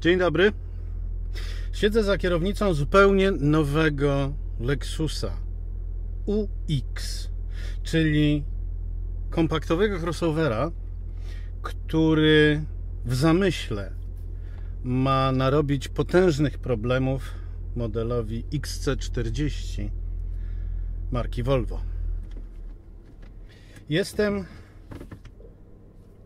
Dzień dobry. Siedzę za kierownicą zupełnie nowego Lexusa UX, czyli kompaktowego crossovera, który w zamyśle ma narobić potężnych problemów modelowi XC40 marki Volvo. Jestem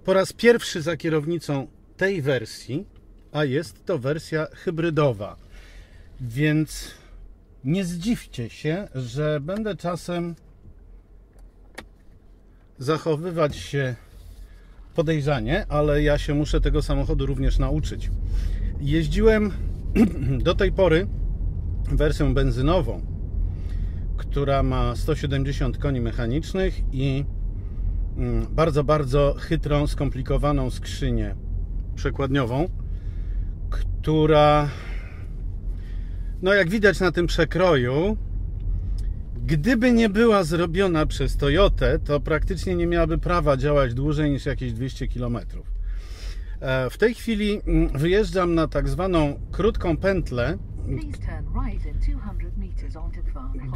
po raz pierwszy za kierownicą tej wersji, a jest to wersja hybrydowa, więc nie zdziwcie się, że będę czasem zachowywać się podejrzanie, ale ja się muszę tego samochodu również nauczyć. Jeździłem do tej pory wersją benzynową, która ma 170 koni mechanicznych i bardzo chytrą, skomplikowaną skrzynię przekładniową, która, no jak widać na tym przekroju, gdyby nie była zrobiona przez Toyotę, to praktycznie nie miałaby prawa działać dłużej niż jakieś 200 km. W tej chwili wyjeżdżam na tak zwaną krótką pętlę,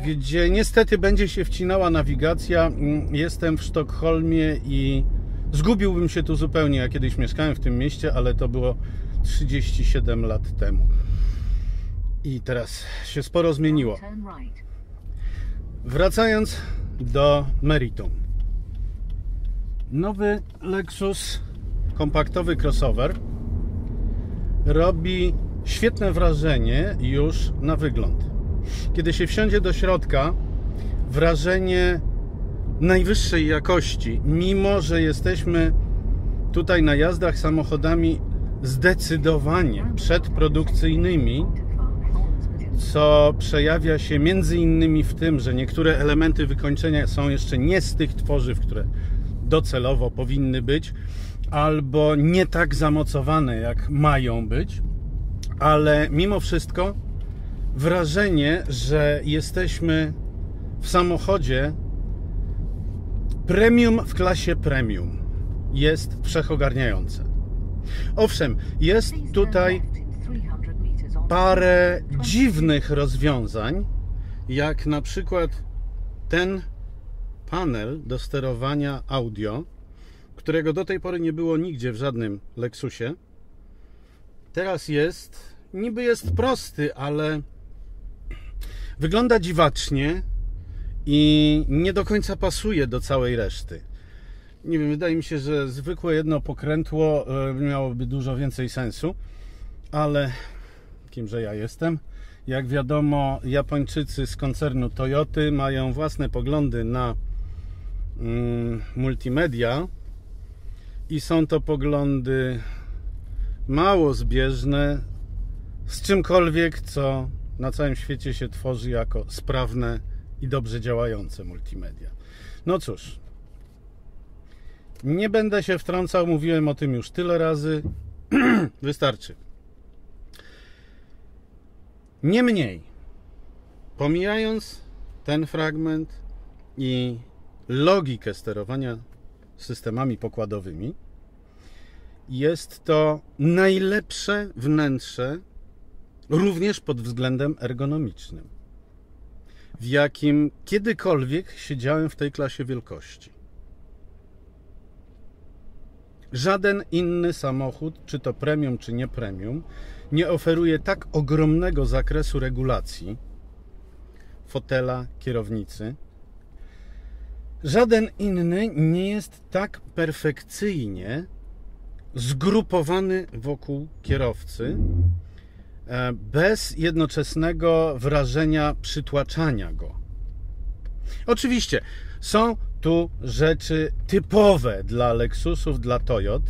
gdzie niestety będzie się wcinała nawigacja. Jestem w Sztokholmie i zgubiłbym się tu zupełnie. Ja kiedyś mieszkałem w tym mieście, ale to było 37 lat temu. I teraz się sporo zmieniło. Wracając do meritum. Nowy Lexus kompaktowy crossover robi świetne wrażenie już na wygląd. Kiedy się wsiądzie do środka, wrażenie najwyższej jakości, mimo że jesteśmy tutaj na jazdach samochodami zdecydowanie przedprodukcyjnymi, co przejawia się między innymi w tym, że niektóre elementy wykończenia są jeszcze nie z tych tworzyw, które docelowo powinny być, albo nie tak zamocowane, jak mają być, ale mimo wszystko wrażenie, że jesteśmy w samochodzie premium w klasie premium, jest wszechogarniające. Owszem, jest tutaj parę dziwnych rozwiązań, jak na przykład ten panel do sterowania audio, którego do tej pory nie było nigdzie w żadnym Lexusie. Teraz jest, niby jest prosty, ale wygląda dziwacznie i nie do końca pasuje do całej reszty. Nie wiem, wydaje mi się, że zwykłe jedno pokrętło miałoby dużo więcej sensu, ale kimże ja jestem? Jak wiadomo, Japończycy z koncernu Toyoty mają własne poglądy na multimedia i są to poglądy mało zbieżne z czymkolwiek, co na całym świecie się tworzy jako sprawne i dobrze działające multimedia. No cóż, nie będę się wtrącał, mówiłem o tym już tyle razy. Wystarczy. Niemniej, pomijając ten fragment i logikę sterowania systemami pokładowymi, jest to najlepsze wnętrze, również pod względem ergonomicznym, w jakim kiedykolwiek siedziałem w tej klasie wielkości. Żaden inny samochód, czy to premium, czy nie premium, nie oferuje tak ogromnego zakresu regulacji fotela, kierownicy. Żaden inny nie jest tak perfekcyjnie zgrupowany wokół kierowcy, bez jednoczesnego wrażenia przytłaczania go. Oczywiście są tu rzeczy typowe dla Lexusów, dla Toyot.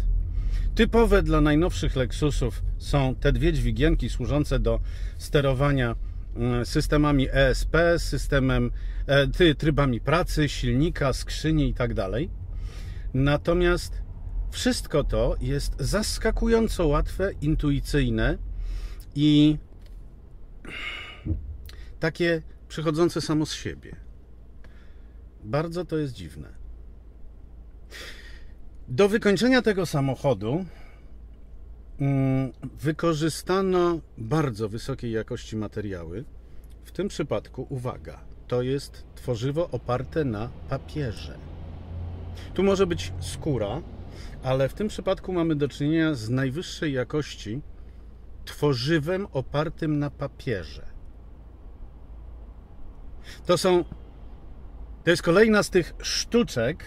Typowe dla najnowszych Lexusów są te dwie dźwigienki służące do sterowania systemami ESP, trybami pracy, silnika, skrzyni itd. Natomiast wszystko to jest zaskakująco łatwe, intuicyjne i takie przychodzące samo z siebie. Bardzo to jest dziwne. Do wykończenia tego samochodu wykorzystano bardzo wysokiej jakości materiały. W tym przypadku, uwaga, to jest tworzywo oparte na papierze. Tu może być skóra, ale w tym przypadku mamy do czynienia z najwyższej jakości tworzywem opartym na papierze. To jest kolejna z tych sztuczek,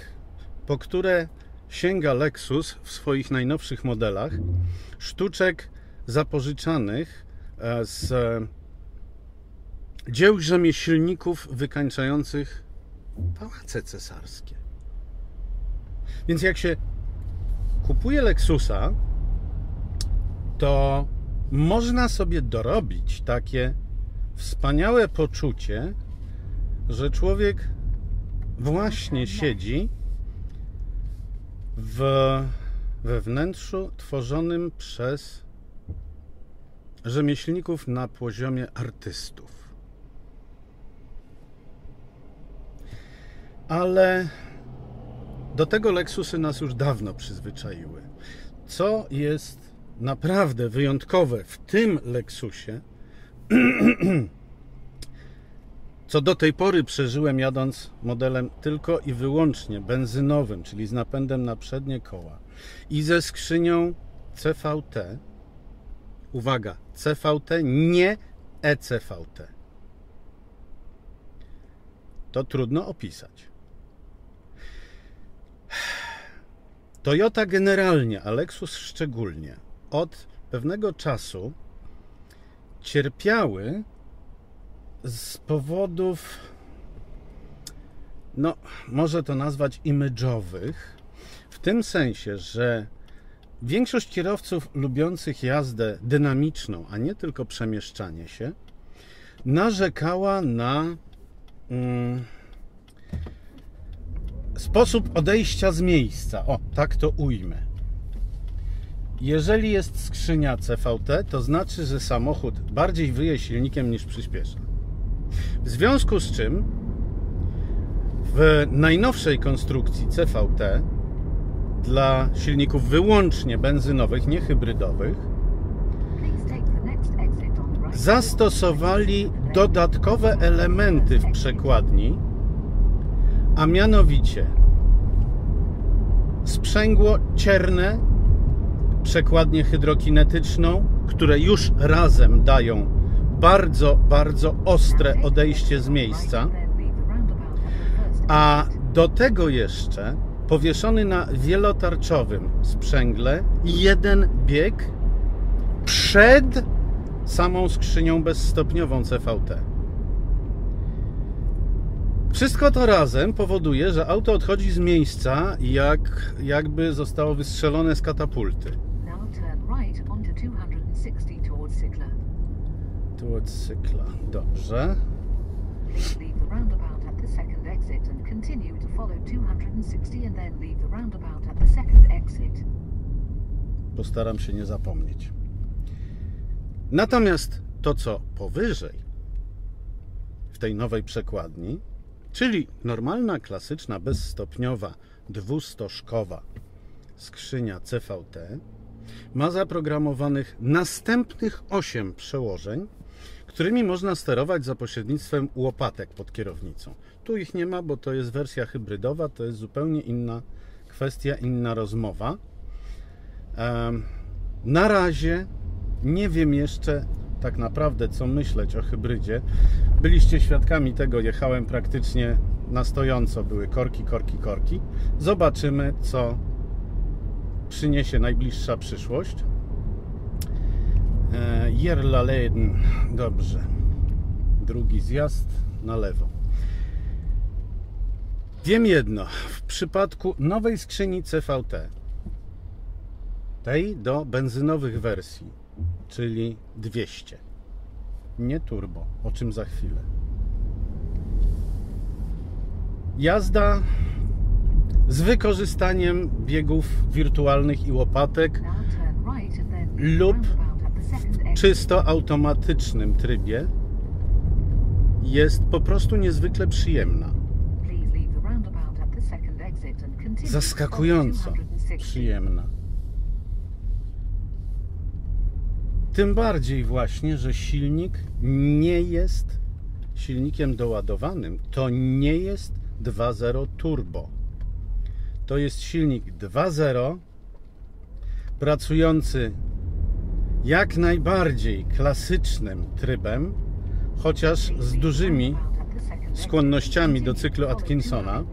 po które sięga Lexus w swoich najnowszych modelach. Sztuczek zapożyczanych z dzieł rzemieślników wykańczających pałace cesarskie. Więc jak się kupuje Lexusa, to można sobie dorobić takie wspaniałe poczucie, że człowiek właśnie siedzi we wnętrzu tworzonym przez rzemieślników na poziomie artystów. Ale do tego Lexusy nas już dawno przyzwyczaiły. Co jest naprawdę wyjątkowe w tym Lexusie, co do tej pory przeżyłem jadąc modelem tylko i wyłącznie benzynowym, czyli z napędem na przednie koła i ze skrzynią CVT. Uwaga, CVT, nie ECVT. To trudno opisać. Toyota generalnie, a Lexus szczególnie, od pewnego czasu cierpiały z powodów, może to nazwać imidżowych, w tym sensie, że większość kierowców lubiących jazdę dynamiczną, a nie tylko przemieszczanie się, narzekała na sposób odejścia z miejsca. O, tak to ujmę. Jeżeli jest skrzynia CVT, to znaczy, że samochód bardziej wyje silnikiem niż przyspiesza. W związku z czym w najnowszej konstrukcji CVT dla silników wyłącznie benzynowych, nie hybrydowych, zastosowali dodatkowe elementy w przekładni, a mianowicie sprzęgło cierne, przekładnię hydrokinetyczną, które już razem dają bardzo, bardzo ostre odejście z miejsca, a do tego jeszcze powieszony na wielotarczowym sprzęgle jeden bieg przed samą skrzynią bezstopniową CVT. Wszystko to razem powoduje, że auto odchodzi z miejsca, jakby zostało wystrzelone z katapulty. Towards Cykla. Dobrze. Postaram się nie zapomnieć. Natomiast to, co powyżej w tej nowej przekładni, czyli normalna, klasyczna, bezstopniowa, dwustożkowa skrzynia CVT, ma zaprogramowanych następnych 8 przełożeń, którymi można sterować za pośrednictwem łopatek pod kierownicą. Tu ich nie ma, bo to jest wersja hybrydowa, to jest zupełnie inna kwestia, inna rozmowa. Na razie nie wiem jeszcze tak naprawdę, co myśleć o hybrydzie. Byliście świadkami tego, jechałem praktycznie na stojąco, były korki, korki, korki. Zobaczymy, co przyniesie najbliższa przyszłość. Jerlaleden, dobrze. Drugi zjazd na lewo. Wiem jedno, w przypadku nowej skrzyni CVT, tej do benzynowych wersji, czyli 200, nie turbo, o czym za chwilę. Jazda z wykorzystaniem biegów wirtualnych i łopatek lub w czysto automatycznym trybie jest po prostu niezwykle przyjemna. Zaskakująco przyjemna. Tym bardziej właśnie, że silnik nie jest silnikiem doładowanym. To nie jest 2.0 turbo. To jest silnik 2.0 pracujący jak najbardziej klasycznym trybem, chociaż z dużymi skłonnościami do cyklu Atkinsona,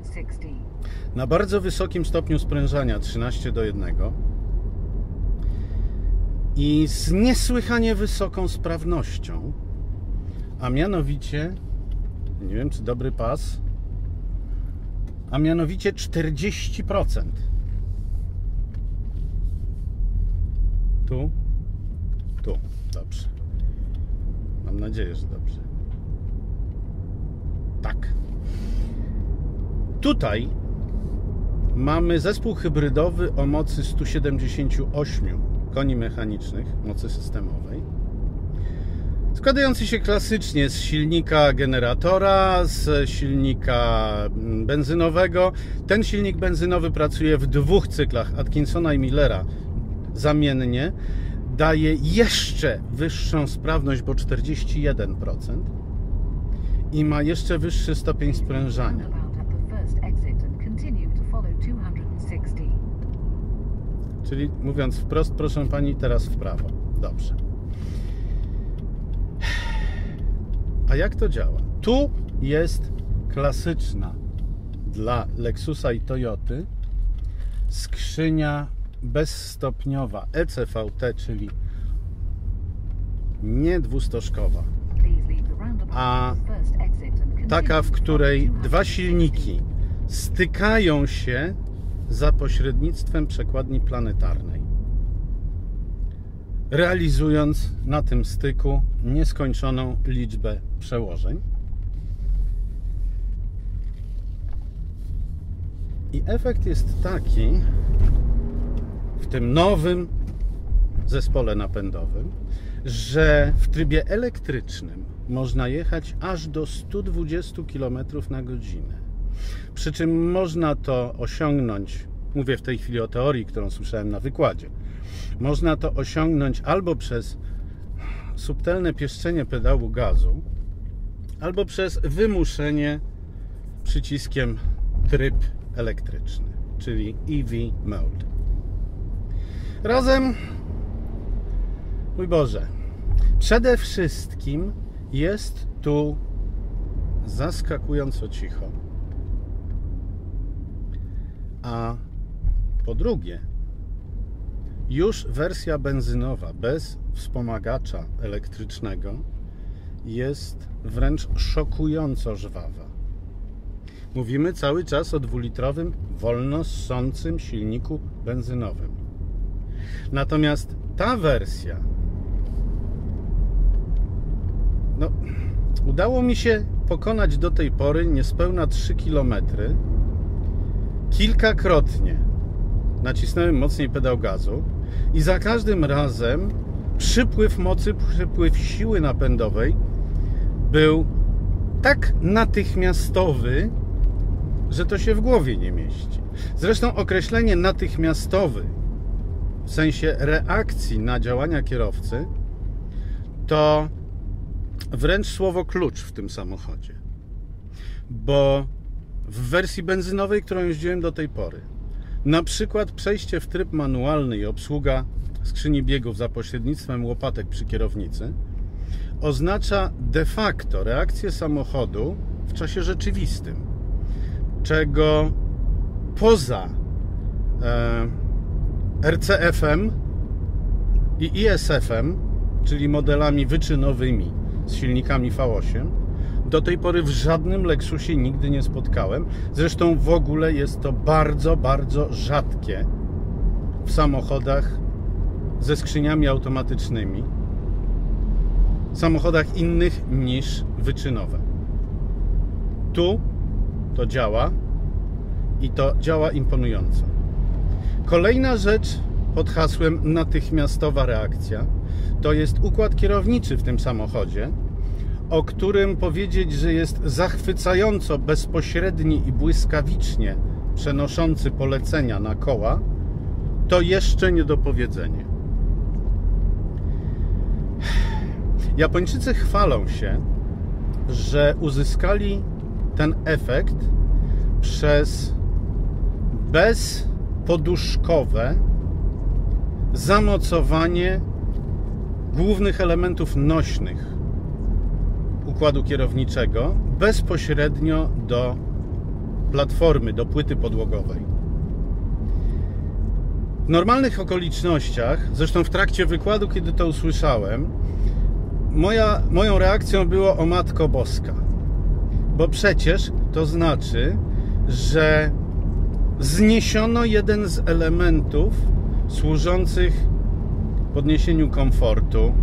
na bardzo wysokim stopniu sprężania 13:1 i z niesłychanie wysoką sprawnością, a mianowicie, nie wiem czy dobry pas, a mianowicie 40%. Tu, dobrze. Mam nadzieję, że dobrze. Tak. Tutaj mamy zespół hybrydowy o mocy 178 koni mechanicznych, mocy systemowej, składający się klasycznie z silnika generatora, z silnika benzynowego. Ten silnik benzynowy pracuje w 2 cyklach Atkinsona i Millera zamiennie. Daje jeszcze wyższą sprawność, bo 41%, i ma jeszcze wyższy stopień sprężania. Czyli mówiąc wprost, proszę pani, teraz w prawo. Dobrze. A jak to działa? Tu jest klasyczna dla Lexusa i Toyoty skrzynia bezstopniowa ECVT, czyli nie dwustożkowa, a taka, w której 2 silniki stykają się za pośrednictwem przekładni planetarnej, realizując na tym styku nieskończoną liczbę przełożeń. I efekt jest taki w tym nowym zespole napędowym, że w trybie elektrycznym można jechać aż do 120 km na godzinę. Przy czym można to osiągnąć, mówię w tej chwili o teorii, którą słyszałem na wykładzie, można to osiągnąć albo przez subtelne pieszczenie pedału gazu, albo przez wymuszenie przyciskiem tryb elektryczny, czyli EV Mode. Razem, mój Boże, przede wszystkim jest tu zaskakująco cicho, a po drugie, już wersja benzynowa bez wspomagacza elektrycznego jest wręcz szokująco żwawa. Mówimy cały czas o 2-litrowym, wolno ssącym silniku benzynowym. Natomiast ta wersja, udało mi się pokonać do tej pory niespełna 3 km. Kilkakrotnie nacisnąłem mocniej pedał gazu i za każdym razem przypływ mocy, przypływ siły napędowej był tak natychmiastowy, że to się w głowie nie mieści. Zresztą określenie natychmiastowy w sensie reakcji na działania kierowcy to wręcz słowo klucz w tym samochodzie. Bo w wersji benzynowej, którą jeździłem do tej pory, na przykład przejście w tryb manualny i obsługa skrzyni biegów za pośrednictwem łopatek przy kierownicy oznacza de facto reakcję samochodu w czasie rzeczywistym, czego poza RCF-em i ISF-em, czyli modelami wyczynowymi z silnikami V8, do tej pory w żadnym Lexusie nigdy nie spotkałem. Zresztą w ogóle jest to bardzo, bardzo rzadkie w samochodach ze skrzyniami automatycznymi, samochodach innych niż wyczynowe. Tu to działa i to działa imponująco. Kolejna rzecz pod hasłem natychmiastowa reakcja to jest układ kierowniczy w tym samochodzie, o którym powiedzieć, że jest zachwycająco bezpośredni i błyskawicznie przenoszący polecenia na koła, to jeszcze nie do powiedzenia. Japończycy chwalą się, że uzyskali ten efekt przez bezpoduszkowe zamocowanie głównych elementów nośnych układu kierowniczego bezpośrednio do platformy, do płyty podłogowej. W normalnych okolicznościach, zresztą w trakcie wykładu, kiedy to usłyszałem, moją reakcją było: o Matko Boska. Bo przecież to znaczy, że zniesiono jeden z elementów służących podniesieniu komfortu,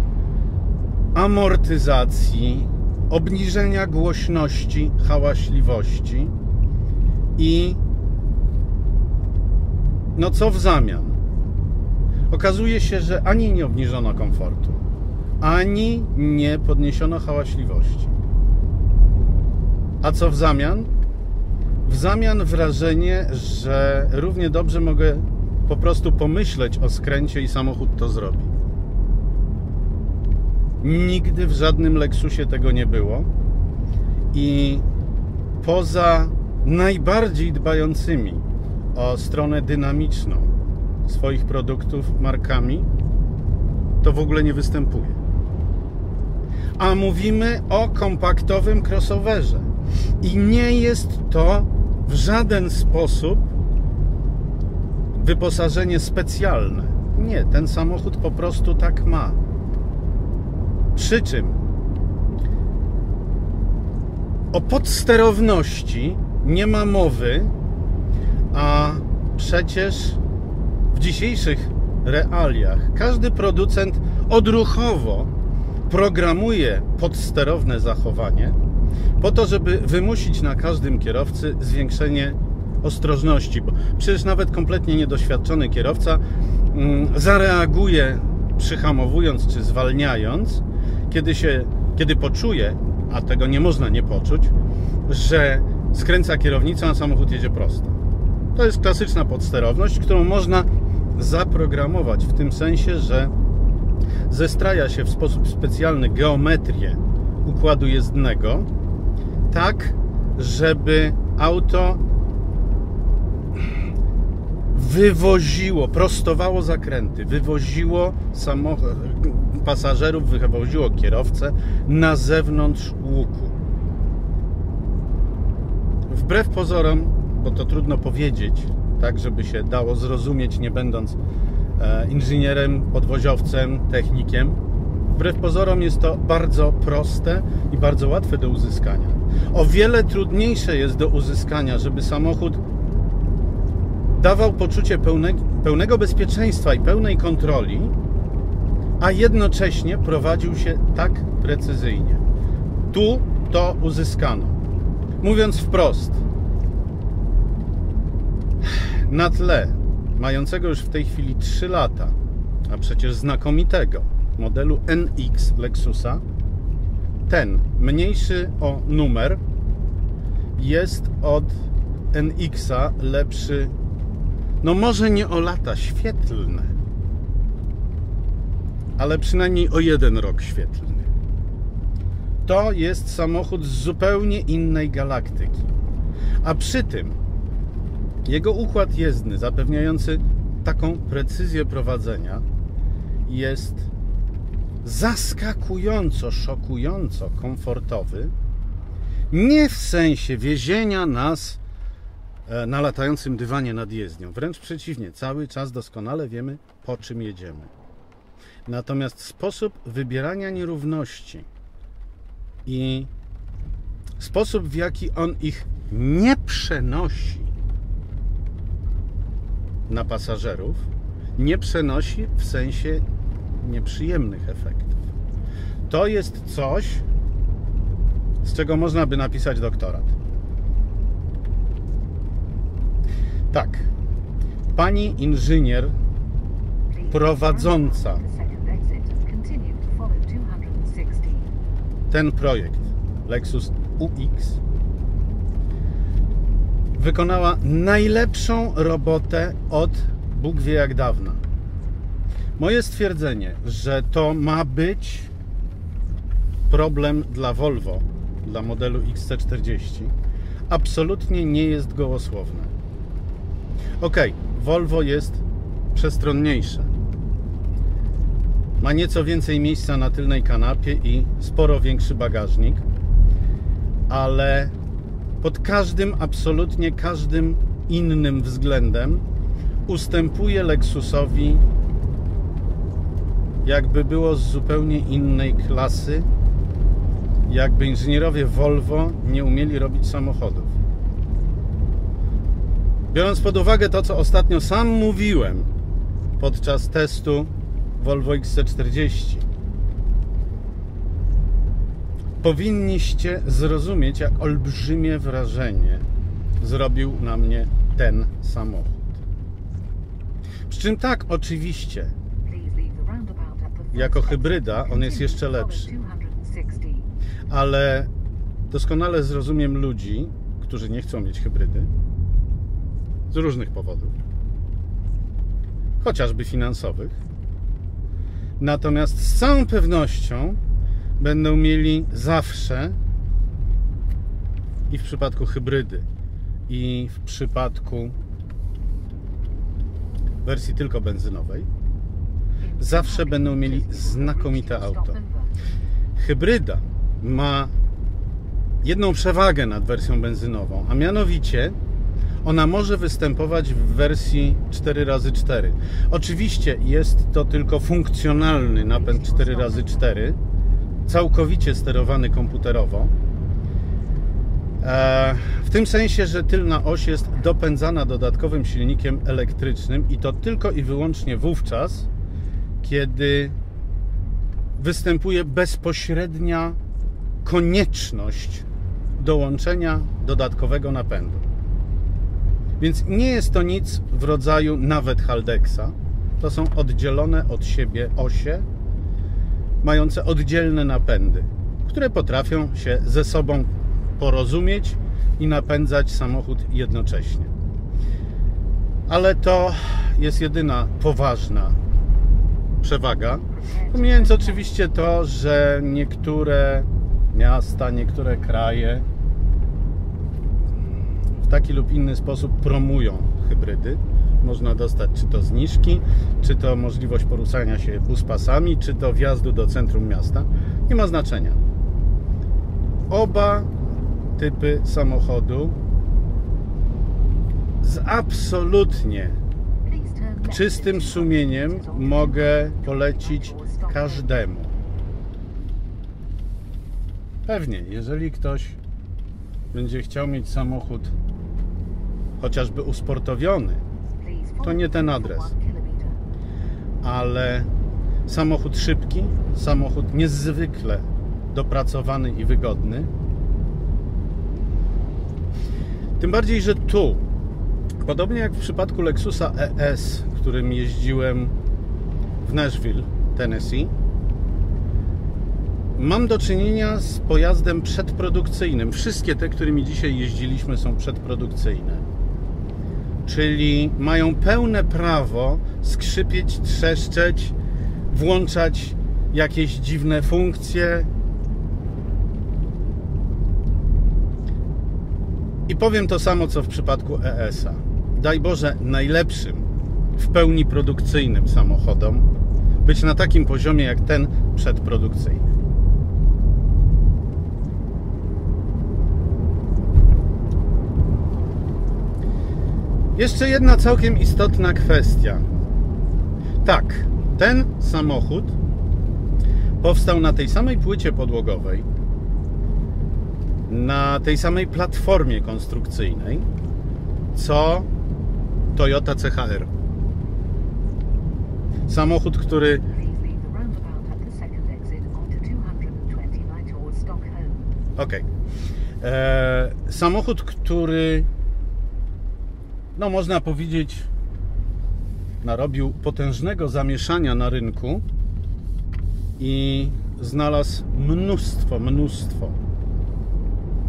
amortyzacji, obniżenia głośności, hałaśliwości i no co w zamian? Okazuje się, że ani nie obniżono komfortu, ani nie podniesiono hałaśliwości. A co w zamian? W zamian wrażenie, że równie dobrze mogę po prostu pomyśleć o skręcie i samochód to zrobi. Nigdy w żadnym Lexusie tego nie było i poza najbardziej dbającymi o stronę dynamiczną swoich produktów markami to w ogóle nie występuje. A mówimy o kompaktowym crossoverze i nie jest to w żaden sposób wyposażenie specjalne. Nie, ten samochód po prostu tak ma. Przy czym o podsterowności nie ma mowy, a przecież w dzisiejszych realiach każdy producent odruchowo programuje podsterowne zachowanie po to, żeby wymusić na każdym kierowcy zwiększenie ostrożności, bo przecież nawet kompletnie niedoświadczony kierowca zareaguje przyhamowując czy zwalniając, kiedy poczuje, a tego nie można nie poczuć, że skręca kierownica, a samochód jedzie prosto. To jest klasyczna podsterowność, którą można zaprogramować w tym sensie, że zestraja się w sposób specjalny geometrię układu jezdnego, tak, żeby auto wywoziło, prostowało zakręty, wywoziło pasażerów, wywoziło kierowcę na zewnątrz łuku. Wbrew pozorom, bo to trudno powiedzieć, tak żeby się dało zrozumieć, nie będąc inżynierem, podwoziowcem, technikiem, wbrew pozorom jest to bardzo proste i bardzo łatwe do uzyskania. O wiele trudniejsze jest do uzyskania, żeby samochód dawał poczucie pełnego bezpieczeństwa i pełnej kontroli, a jednocześnie prowadził się tak precyzyjnie. Tu to uzyskano. Mówiąc wprost, na tle mającego już w tej chwili 3 lata, a przecież znakomitego modelu NX Lexusa, ten mniejszy o numer jest od NX-a lepszy, no może nie o lata świetlne, ale przynajmniej o 1 rok świetlny. To jest samochód z zupełnie innej galaktyki. A przy tym jego układ jezdny zapewniający taką precyzję prowadzenia jest zaskakująco, szokująco komfortowy. Nie w sensie wiezienia nas na latającym dywanie nad jezdnią. Wręcz przeciwnie, cały czas doskonale wiemy, po czym jedziemy. Natomiast sposób wybierania nierówności i sposób, w jaki on ich nie przenosi na pasażerów, nie przenosi w sensie nieprzyjemnych efektów. To jest coś, z czego można by napisać doktorat. Tak, pani inżynier prowadząca ten projekt Lexus UX wykonała najlepszą robotę od Bóg wie jak dawna. Moje stwierdzenie, że to ma być problem dla Volvo, dla modelu XC40 absolutnie nie jest gołosłowne. Ok, Volvo jest przestronniejsze. Ma nieco więcej miejsca na tylnej kanapie i sporo większy bagażnik, ale pod każdym, absolutnie każdym innym względem ustępuje Lexusowi, jakby było z zupełnie innej klasy, jakby inżynierowie Volvo nie umieli robić samochodów. Biorąc pod uwagę to, co ostatnio sam mówiłem podczas testu Volvo XC40, powinniście zrozumieć, jak olbrzymie wrażenie zrobił na mnie ten samochód. Przy czym tak, oczywiście, jako hybryda on jest jeszcze lepszy. Ale doskonale zrozumiem ludzi, którzy nie chcą mieć hybrydy z różnych powodów, chociażby finansowych. Natomiast z całą pewnością będą mieli zawsze, i w przypadku hybrydy, i w przypadku wersji tylko benzynowej, zawsze będą mieli znakomite auto. Hybryda ma jedną przewagę nad wersją benzynową, a mianowicie ona może występować w wersji 4x4. Oczywiście jest to tylko funkcjonalny napęd 4x4, całkowicie sterowany komputerowo, w tym sensie, że tylna oś jest dopędzana dodatkowym silnikiem elektrycznym i to tylko i wyłącznie wówczas, kiedy występuje bezpośrednia konieczność dołączenia dodatkowego napędu. Więc nie jest to nic w rodzaju nawet Haldexa. To są oddzielone od siebie osie, mające oddzielne napędy, które potrafią się ze sobą porozumieć i napędzać samochód jednocześnie. Ale to jest jedyna poważna przewaga, pomijając oczywiście to, że niektóre miasta, niektóre kraje w taki lub inny sposób promują hybrydy. Można dostać czy to zniżki, czy to możliwość poruszania się buspasami, czy to wjazdu do centrum miasta. Nie ma znaczenia. Oba typy samochodu z absolutnie czystym sumieniem mogę polecić każdemu. Pewnie, jeżeli ktoś będzie chciał mieć samochód chociażby usportowiony, to nie ten adres. Ale samochód szybki, samochód niezwykle dopracowany i wygodny. Tym bardziej, że tu, podobnie jak w przypadku Lexusa ES, którym jeździłem w Nashville, Tennessee, mam do czynienia z pojazdem przedprodukcyjnym. Wszystkie te, którymi dzisiaj jeździliśmy, są przedprodukcyjne. Czyli mają pełne prawo skrzypieć, trzeszczeć, włączać jakieś dziwne funkcje. I powiem to samo, co w przypadku ES-a. Daj Boże, najlepszym, w pełni produkcyjnym samochodom być na takim poziomie jak ten przedprodukcyjny. Jeszcze jedna całkiem istotna kwestia. Tak, ten samochód powstał na tej samej płycie podłogowej, na tej samej platformie konstrukcyjnej, co Toyota CHR. Samochód, który samochód, który no można powiedzieć narobił potężnego zamieszania na rynku i znalazł mnóstwo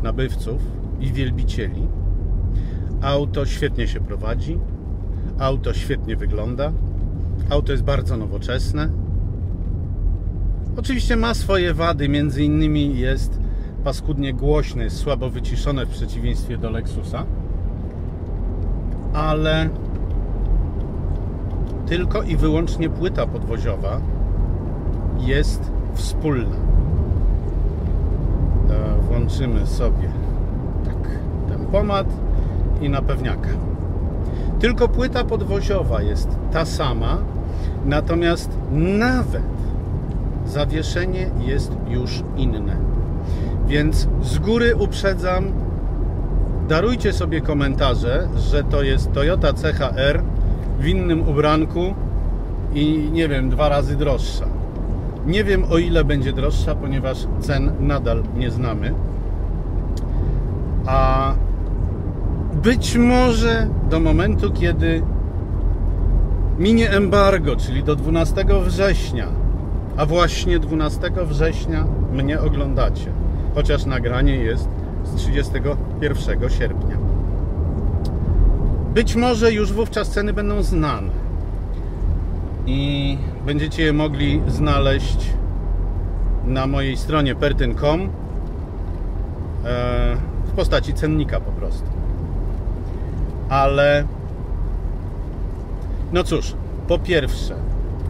nabywców i wielbicieli. Auto świetnie się prowadzi, auto świetnie wygląda, auto jest bardzo nowoczesne, Oczywiście ma swoje wady, między innymi jest paskudnie głośne, jest słabo wyciszone w przeciwieństwie do Lexusa, ale tylko i wyłącznie płyta podwoziowa jest wspólna. Włączymy sobie tempomat i napewniaka. Tylko płyta podwoziowa jest ta sama, natomiast nawet zawieszenie jest już inne. Więc z góry uprzedzam, darujcie sobie komentarze, że to jest Toyota CHR w innym ubranku i nie wiem, 2 razy droższa. Nie wiem, o ile będzie droższa, ponieważ cen nadal nie znamy. A być może do momentu, kiedy minie embargo, czyli do 12 września, a właśnie 12 września mnie oglądacie, chociaż nagranie jest z 31 sierpnia. Być może już wówczas ceny będą znane i będziecie je mogli znaleźć na mojej stronie pertyn.com w postaci cennika po prostu. Ale no cóż, po pierwsze,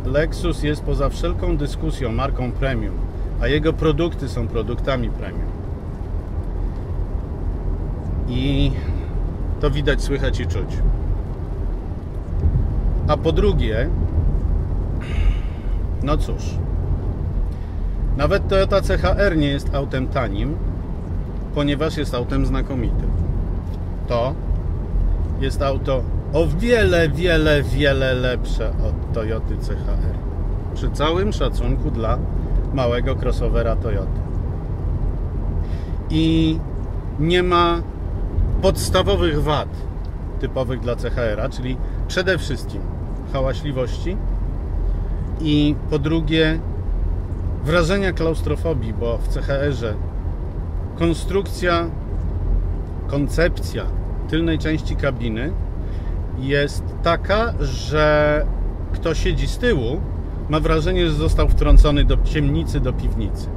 Lexus jest poza wszelką dyskusją marką premium, a jego produkty są produktami premium. I to widać, słychać i czuć. A po drugie, no cóż, nawet Toyota CHR nie jest autem tanim, ponieważ jest autem znakomitym. To jest auto o wiele lepsze od Toyoty CHR. Przy całym szacunku dla małego crossovera Toyoty. I nie ma podstawowych wad typowych dla CHR-a, czyli przede wszystkim hałaśliwości i po drugie wrażenia klaustrofobii, bo w CHR-ze koncepcja tylnej części kabiny jest taka, że kto siedzi z tyłu, ma wrażenie, że został wtrącony do ciemnicy, do piwnicy.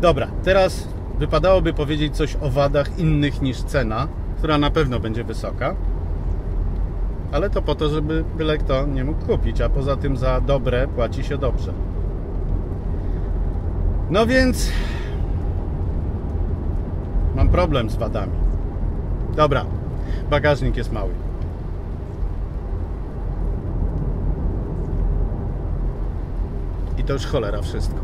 Dobra, teraz wypadałoby powiedzieć coś o wadach innych niż cena, która na pewno będzie wysoka, ale to po to, żeby byle kto nie mógł kupić, a poza tym za dobre płaci się dobrze. No więc mam problem z wadami. Dobra, bagażnik jest mały. I to już cholera wszystko.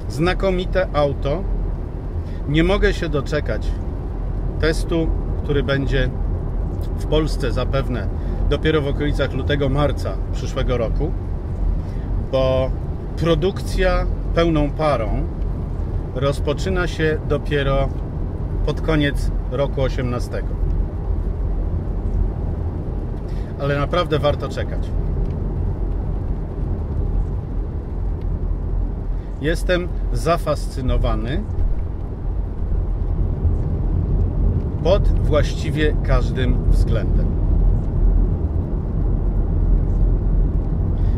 Znakomite auto. Nie mogę się doczekać testu, który będzie w Polsce zapewne dopiero w okolicach lutego-marca przyszłego roku, bo produkcja pełną parą rozpoczyna się dopiero pod koniec roku 2018. Ale naprawdę warto czekać. Jestem zafascynowany pod właściwie każdym względem.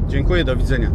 Dziękuję, do widzenia.